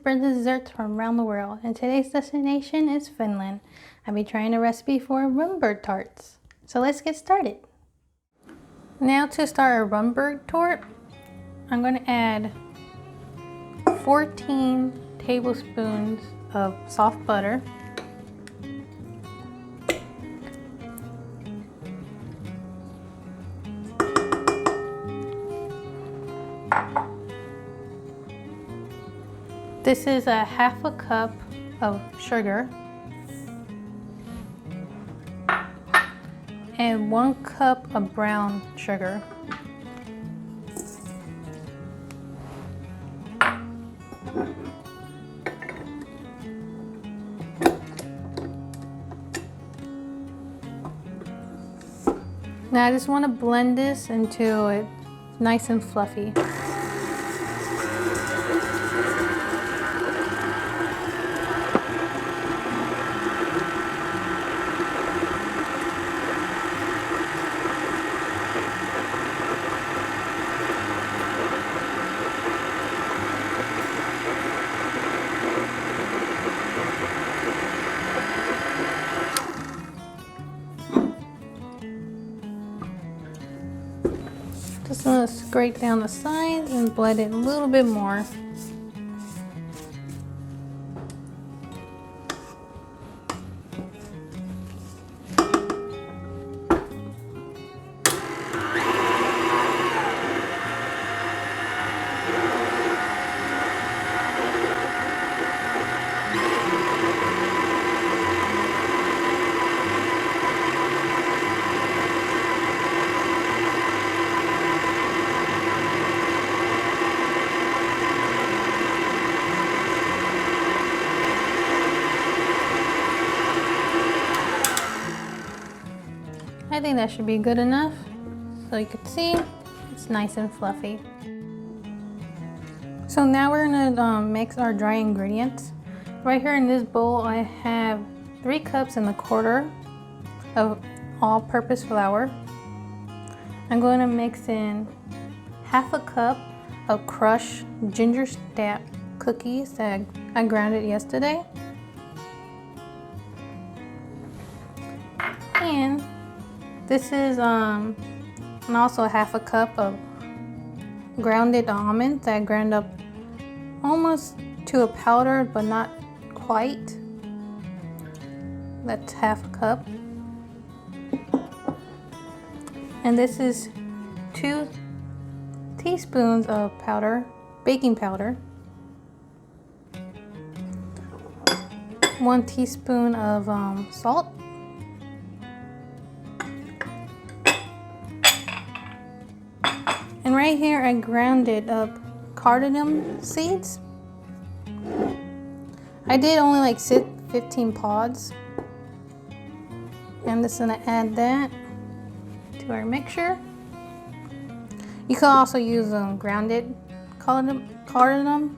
Brenda desserts from around the world, and today's destination is Finland. I'll be trying a recipe for Runeberg tarts. So let's get started. Now to start a Runeberg torte, I'm going to add 14 tablespoons of soft butter, this is a half a cup of sugar and 1 cup of brown sugar. Now I just want to blend this until it's nice and fluffy. Just want to scrape down the sides and blend it a little bit more. I think that should be good enough. So you can see it's nice and fluffy. So now we're gonna mix our dry ingredients. Right here in this bowl I have 3 cups and a quarter of all-purpose flour. I'm going to mix in half a cup of crushed ginger snap cookies that I grounded yesterday. And this is and also half a cup of grounded almonds that I ground up almost to a powder, but not quite. That's half a cup. And this is 2 teaspoons of baking powder, 1 teaspoon of salt, and right here I grounded up cardamom seeds. I did only like 15 pods. I'm just gonna add that to our mixture. You can also use grounded cardamom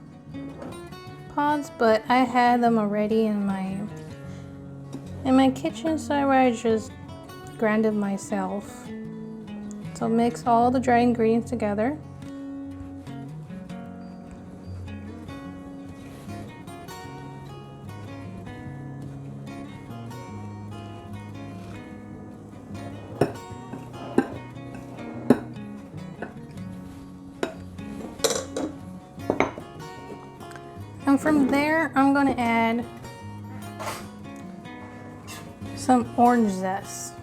pods, but I had them already in my kitchen, so I just grounded myself. So mix all the dry ingredients together. And from there, I'm going to add some orange zest.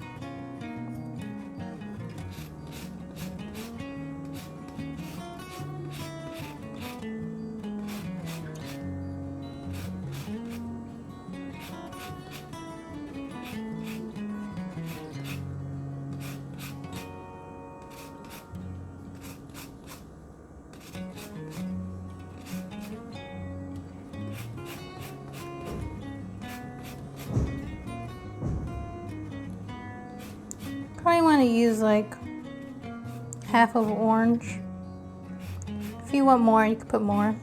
Probably want to use like half of orange. If you want more, you can put more.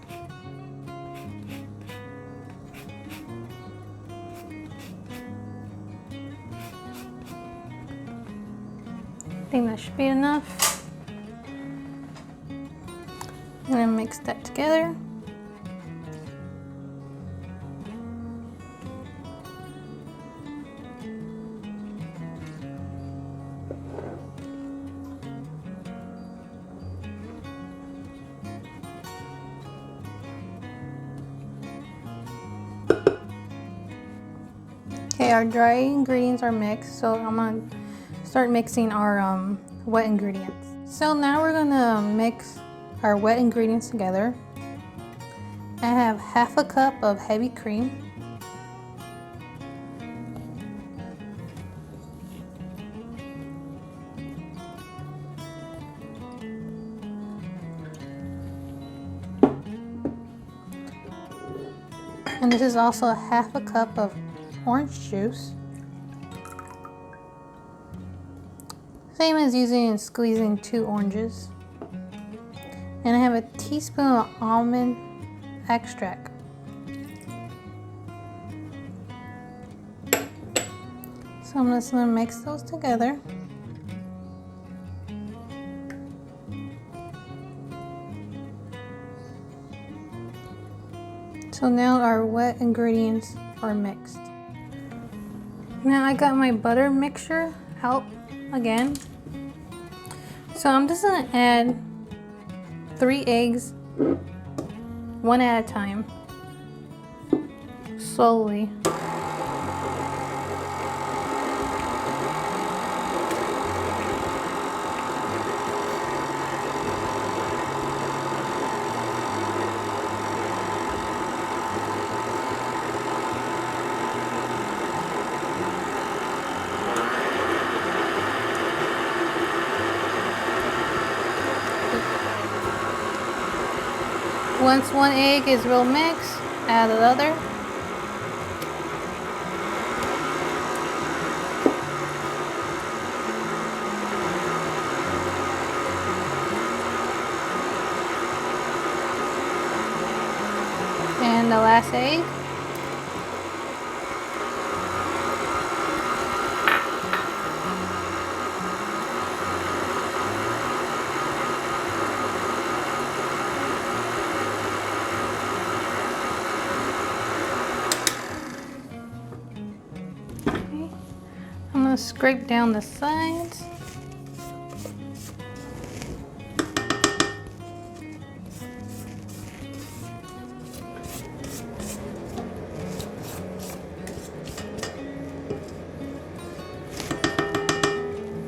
I think that should be enough. I'm gonna mix that together. our dry ingredients are mixed, so I'm gonna start mixing our wet ingredients. So now we're gonna mix our wet ingredients together. I have half a cup of heavy cream. And this is also half a cup of orange juice. Same as using squeezing 2 oranges. And I have a teaspoon of almond extract. So I'm just going to mix those together. So now our wet ingredients are mixed. Now I got my butter mixture out again. So I'm just gonna add 3 eggs, one at a time, slowly. Once one egg is real mixed, add the other. And the last egg. I'm going to scrape down the sides.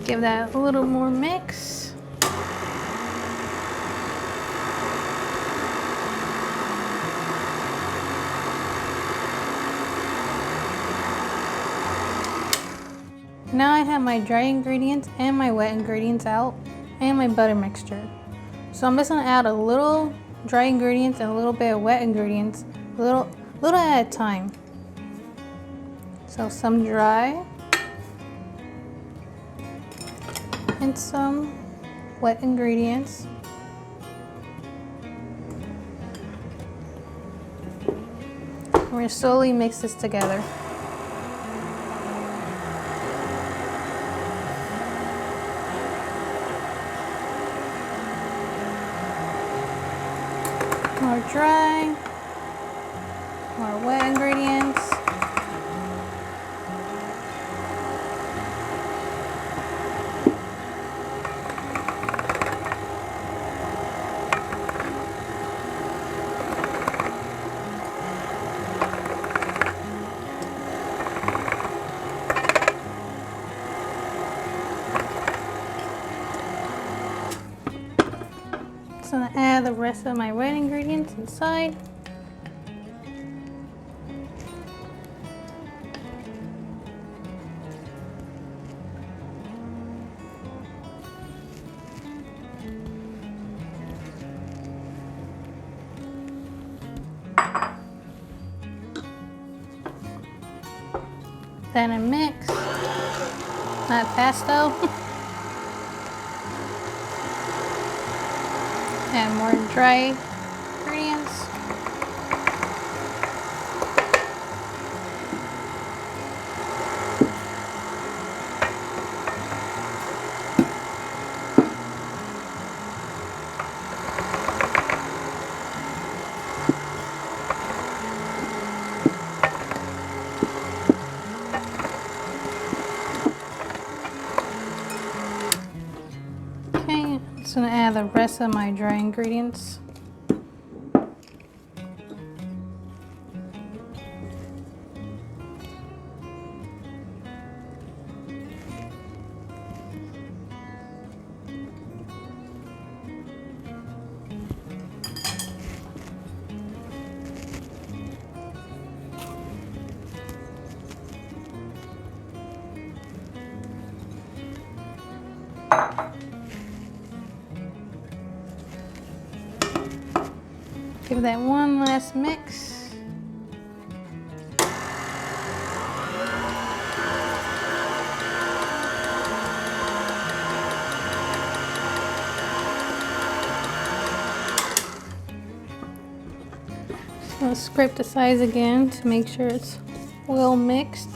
Give that a little more mix. Now I have my dry ingredients and my wet ingredients out and my butter mixture. So I'm just gonna add a little dry ingredients and a little bit of wet ingredients, little at a time. So some dry and some wet ingredients. We're gonna slowly mix this together. More dry, more wet ingredients. So I'm gonna add the rest of my wet ingredients inside. Then I mix, not fast though. Add more dry ingredients. Okay, I'm just gonna add the rest of my dry ingredients. Give that one last mix. So scrape the sides again to make sure it's well mixed.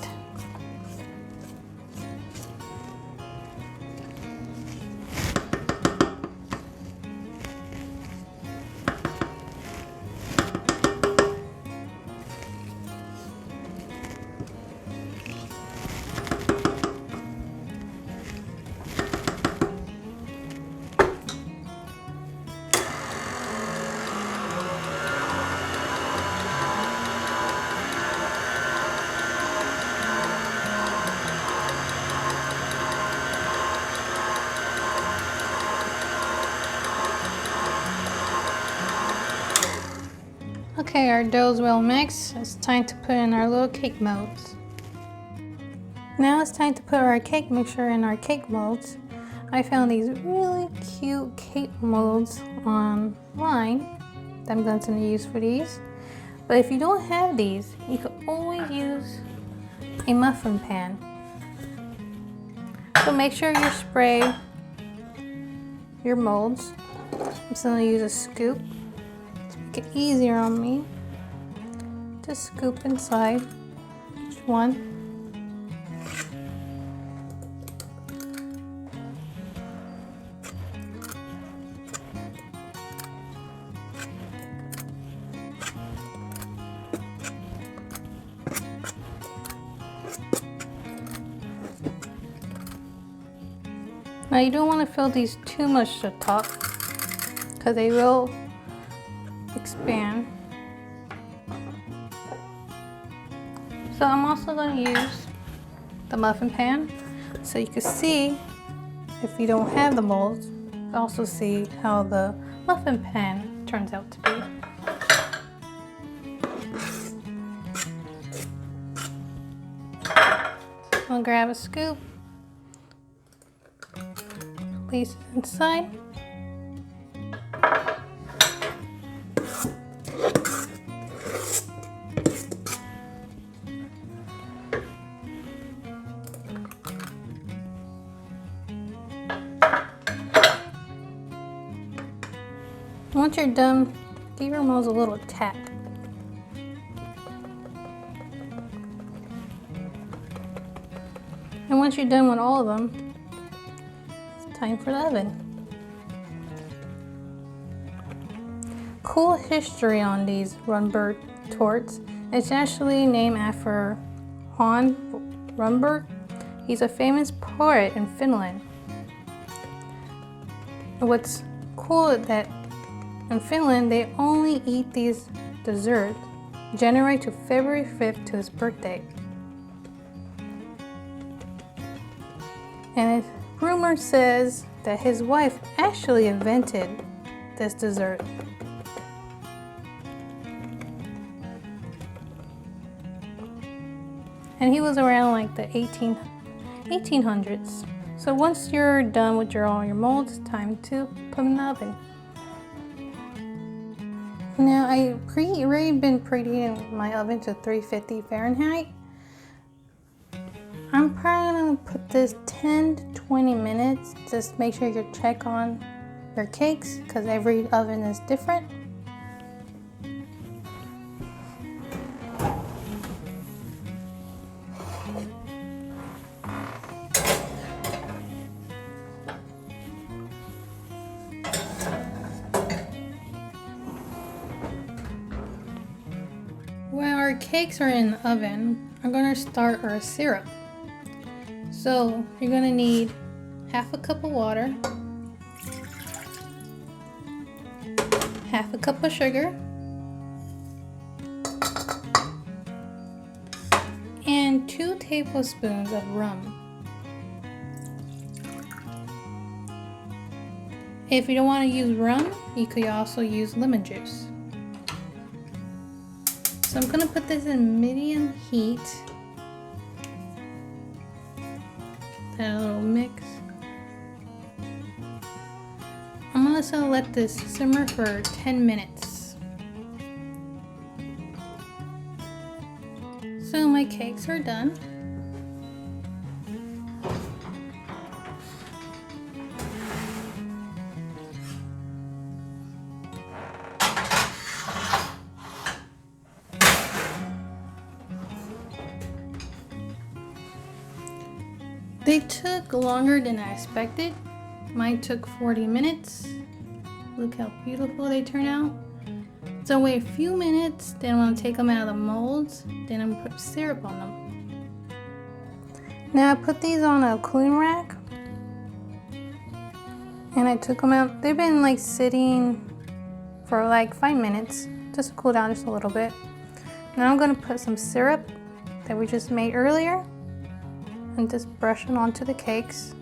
Okay, our dough's well mixed. It's time to put in our little cake molds. Now it's time to put our cake mixture in our cake molds. I found these really cute cake molds online that I'm going to use for these. But if you don't have these, you can always use a muffin pan. So make sure you spray your molds. I'm just going to use a scoop. Make it easier on me. Just scoop inside each one. Now you don't want to fill these too much to the top because they will expand. So I'm also going to use the muffin pan so you can see, if you don't have the molds, also see how the muffin pan turns out to be. So I'll grab a scoop, place it inside. Once you're done, give your molds a little tap. And once you're done with all of them, it's time for the oven. Cool history on these Runeberg Tortes. It's actually named after Runeberg. He's a famous poet in Finland. And what's cool is that in Finland, they only eat these desserts January to February 5th to his birthday. And rumor says that his wife actually invented this dessert. And he was around like the 1800s. So once you're done with all your molds, it's time to put them in the oven. Now I already been preheating my oven to 350 Fahrenheit. I'm probably gonna put this 10 to 20 minutes. Just make sure you check on your cakes because every oven is different. While our cakes are in the oven, I'm going to start our syrup. So you're going to need half a cup of water, half a cup of sugar, and 2 tablespoons of rum. If you don't want to use rum, you could also use lemon juice. So I'm going to put this in medium heat. Add a little mix. also let this simmer for 10 minutes. So my cakes are done. They took longer than I expected. Mine took 40 minutes. Look how beautiful they turn out. So wait a few minutes, then I'm gonna take them out of the molds, then I'm gonna put syrup on them. Now I put these on a cooling rack and I took them out. They've been like sitting for like 5 minutes, just to cool down just a little bit. Now I'm gonna put some syrup that we just made earlier and just brush it onto the cakes.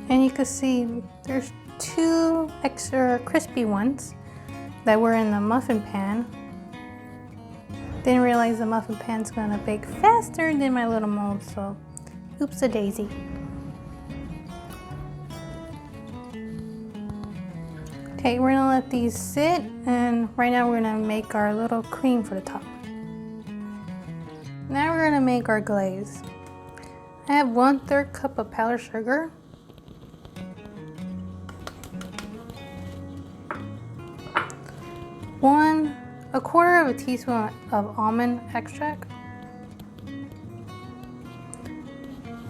And you can see there's 2 extra crispy ones that were in the muffin pan. Didn't realize the muffin pan's gonna bake faster than my little mold, so oops a daisy. Okay, we're gonna let these sit, and right now we're gonna make our little cream for the top. Now we're gonna make our glaze. I have 1/3 cup of powdered sugar. A quarter of a teaspoon of almond extract.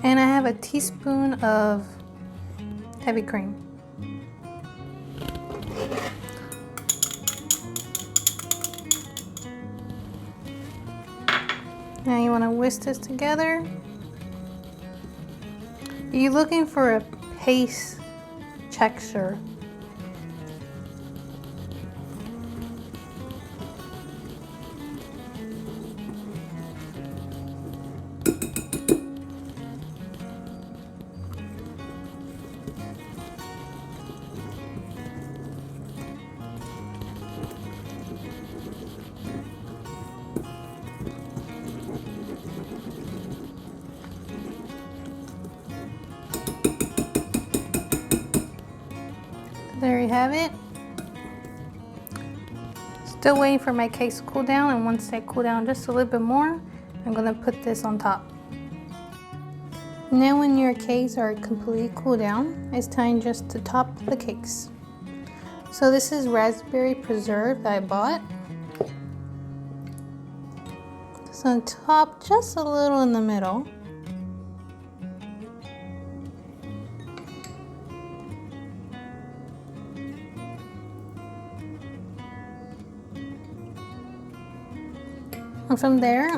And I have a teaspoon of heavy cream. Now you want to whisk this together. You're looking for a paste texture. There you have it. Still waiting for my cakes to cool down, and once they cool down just a little bit more, I'm gonna put this on top. Now when your cakes are completely cooled down, it's time just to top the cakes. So this is raspberry preserve that I bought. So top just a little in the middle. And from there,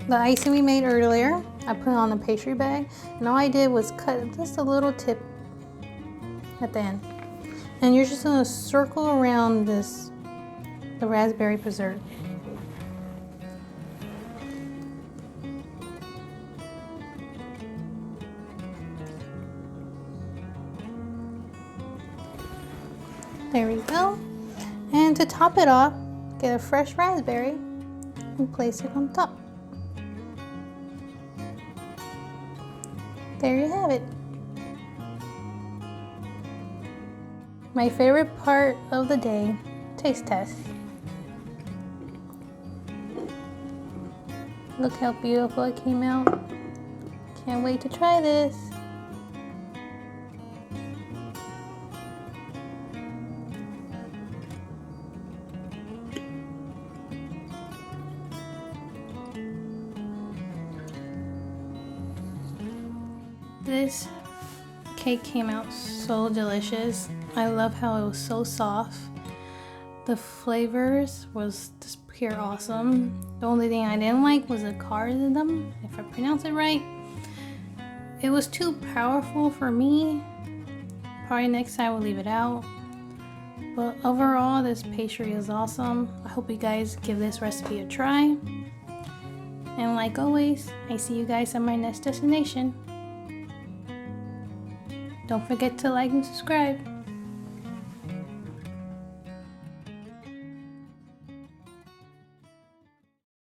the icing we made earlier, I put on the pastry bag, and all I did was cut just a little tip at the end. And you're just gonna circle around the raspberry preserve. There we go. And to top it off, get a fresh raspberry and place it on top. There you have it. My favorite part of the day, taste test. Look how beautiful it came out. Can't wait to try this. This cake came out so delicious. I love how it was so soft. The flavors was just pure awesome. The only thing I didn't like was the cardamom, if I pronounce it right. It was too powerful for me. Probably next time we'll leave it out. But overall, this pastry is awesome. I hope you guys give this recipe a try. And like always, I see you guys at my next destination. Don't forget to like and subscribe.